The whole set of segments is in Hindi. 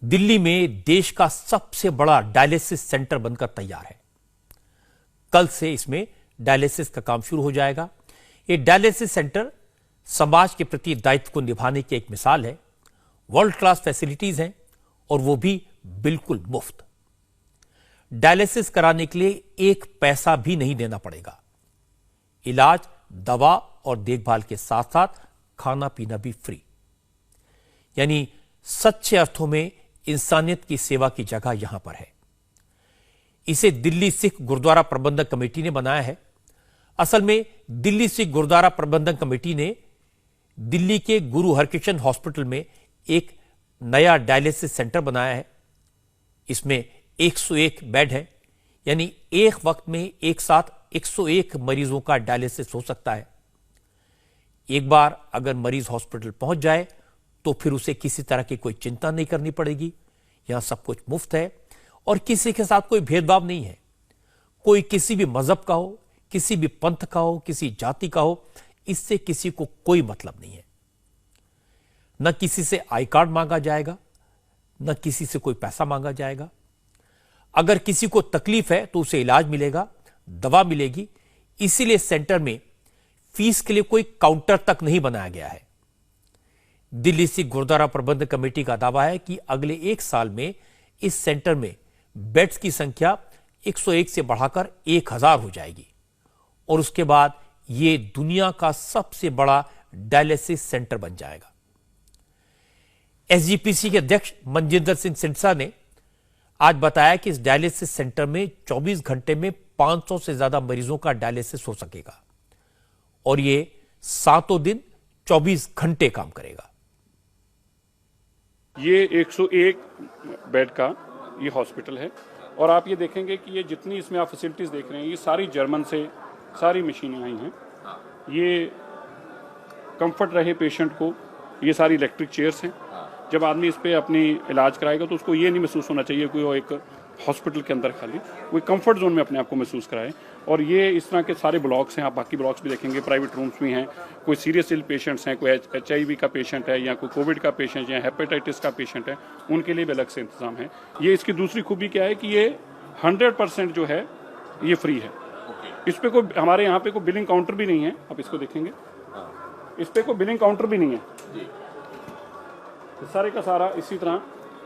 दिल्ली में देश का सबसे बड़ा डायलिसिस सेंटर बनकर तैयार है। कल से इसमें डायलिसिस का काम शुरू हो जाएगा। ये डायलिसिस सेंटर समाज के प्रति दायित्व को निभाने की एक मिसाल है। वर्ल्ड क्लास फैसिलिटीज हैं और वो भी बिल्कुल मुफ्त। डायलिसिस कराने के लिए एक पैसा भी नहीं देना पड़ेगा। इलाज, दवा और देखभाल के साथ साथ खाना पीना भी फ्री। यानी सच्चे अर्थों में इंसानियत की सेवा की जगह यहां पर है। इसे दिल्ली सिख गुरुद्वारा प्रबंधक कमेटी ने बनाया है। असल में दिल्ली सिख गुरुद्वारा प्रबंधक कमेटी ने दिल्ली के गुरु हरकृष्ण हॉस्पिटल में एक नया डायलिसिस सेंटर बनाया है। इसमें 101 बेड है, यानी एक वक्त में एक साथ 101 मरीजों का डायलिसिस हो सकता है। एक बार अगर मरीज हॉस्पिटल पहुंच जाए तो फिर उसे किसी तरह की कोई चिंता नहीं करनी पड़ेगी। यहां सब कुछ मुफ्त है और किसी के साथ कोई भेदभाव नहीं है। कोई किसी भी मजहब का हो, किसी भी पंथ का हो, किसी जाति का हो, इससे किसी को कोई मतलब नहीं है। न किसी से आई कार्ड मांगा जाएगा, न किसी से कोई पैसा मांगा जाएगा। अगर किसी को तकलीफ है तो उसे इलाज मिलेगा, दवा मिलेगी। इसीलिए सेंटर में फीस के लिए कोई काउंटर तक नहीं बनाया गया है। दिल्ली सिख गुरुद्वारा प्रबंधक कमेटी का दावा है कि अगले एक साल में इस सेंटर में बेड्स की संख्या 101 से बढ़ाकर 1000 हो जाएगी और उसके बाद यह दुनिया का सबसे बड़ा डायलिसिस सेंटर बन जाएगा। एसजीपीसी के अध्यक्ष मनजिंदर सिंह सिंडसा ने आज बताया कि इस डायलिसिस सेंटर में 24 घंटे में 500 से ज्यादा मरीजों का डायलिसिस हो सकेगा और यह 7 दिन 24 घंटे काम करेगा। ये 101 बेड का ये हॉस्पिटल है और आप ये देखेंगे कि ये जितनी इसमें आप फैसिलिटीज देख रहे हैं ये सारी जर्मन से सारी मशीनें आई हैं। ये कंफर्ट रहे पेशेंट को, ये सारी इलेक्ट्रिक चेयर्स हैं। जब आदमी इस पे अपनी इलाज कराएगा तो उसको ये नहीं महसूस होना चाहिए कि वो एक हॉस्पिटल के अंदर खाली वो कंफर्ट जोन में अपने आप को महसूस कराए। और ये इस तरह के सारे ब्लॉक्स हैं, आप बाकी ब्लॉक्स भी देखेंगे, प्राइवेट रूम्स भी हैं। कोई सीरियस इल पेशेंट्स हैं, कोई HIV का पेशेंट है या कोई कोविड का पेशेंट या हेपेटाइटिस का पेशेंट है, उनके लिए भी अलग से इंतजाम है। ये इसकी दूसरी खूबी क्या है कि ये 100% जो है ये फ्री है। इस पे कोई हमारे यहाँ पे कोई बिलिंग काउंटर भी नहीं है। आप इसको देखेंगे, इस पे कोई बिलिंग काउंटर भी नहीं है। सारे का सारा इसी तरह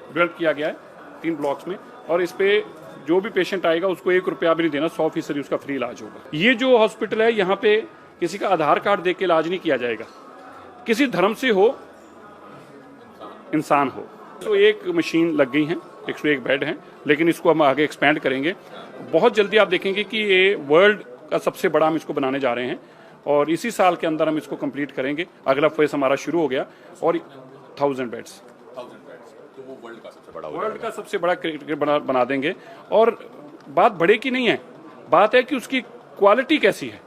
डेवलप किया गया है 3 ब्लॉक्स में और इस पे जो भी पेशेंट आएगा उसको 1 रुपया भी नहीं देना, 100% उसका फ्री इलाज होगा। ये जो हॉस्पिटल है यहाँ पे किसी का आधार कार्ड देके इलाज नहीं किया जाएगा। किसी धर्म से हो, इंसान हो। तो एक मशीन लग गई है, 101 बेड हैं, लेकिन इसको हम आगे एक्सपेंड करेंगे। बहुत जल्दी आप देखेंगे कि ये वर्ल्ड का सबसे बड़ा हम इसको बनाने जा रहे हैं और इसी साल के अंदर हम इसको कंप्लीट करेंगे। अगला फेज हमारा शुरू हो गया और 1000 बेड्स तो वो वर्ल्ड का सबसे बड़ा क्रिकेट बना देंगे। और बात बड़े की नहीं है, बात है कि उसकी क्वालिटी कैसी है।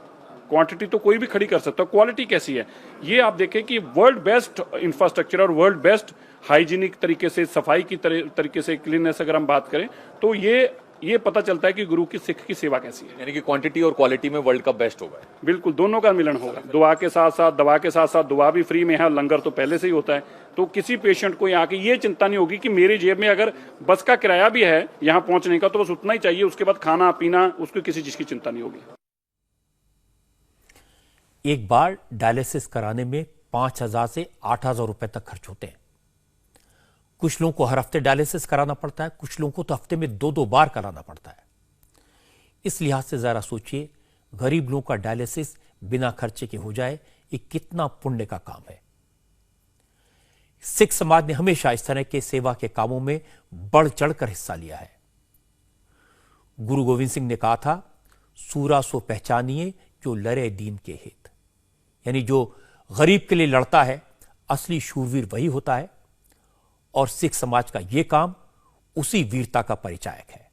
क्वांटिटी तो कोई भी खड़ी कर सकता है, क्वालिटी कैसी है ये आप देखें कि वर्ल्ड बेस्ट इंफ्रास्ट्रक्चर और वर्ल्ड बेस्ट हाइजीनिक तरीके से, सफाई की तरीके से, क्लीननेस अगर हम बात करें तो ये पता चलता है कि गुरु की सिख की सेवा कैसी है। यानी कि क्वांटिटी और क्वालिटी में वर्ल्ड का बेस्ट होगा। बिल्कुल, दोनों का मिलन होगा। दुआ के साथ साथ दवा के साथ साथ दुआ भी फ्री में है, लंगर तो पहले से ही होता है। तो किसी पेशेंट को यहाँ की ये चिंता नहीं होगी कि मेरी जेब में अगर बस का किराया भी है यहाँ पहुंचने का तो बस उतना ही चाहिए, उसके बाद खाना पीना उसको किसी चीज की चिंता नहीं होगी। एक बार डायलिसिस कराने में 5000 से 8000 रुपए तक खर्च होते हैं। कुछ लोगों को हर हफ्ते डायलिसिस कराना पड़ता है, कुछ लोगों को तो हफ्ते में 2-2 बार कराना पड़ता है। इस लिहाज से जरा सोचिए, गरीब लोगों का डायलिसिस बिना खर्चे के हो जाए, ये कितना पुण्य का काम है। सिख समाज ने हमेशा इस तरह के सेवा के कामों में बढ़ चढ़कर हिस्सा लिया है। गुरु गोविंद सिंह ने कहा था, सूरा सो पहचानिए जो लड़े दीन के हित। यानी जो गरीब के लिए लड़ता है, असली शूरवीर वही होता है और सिख समाज का यह काम उसी वीरता का परिचायक है।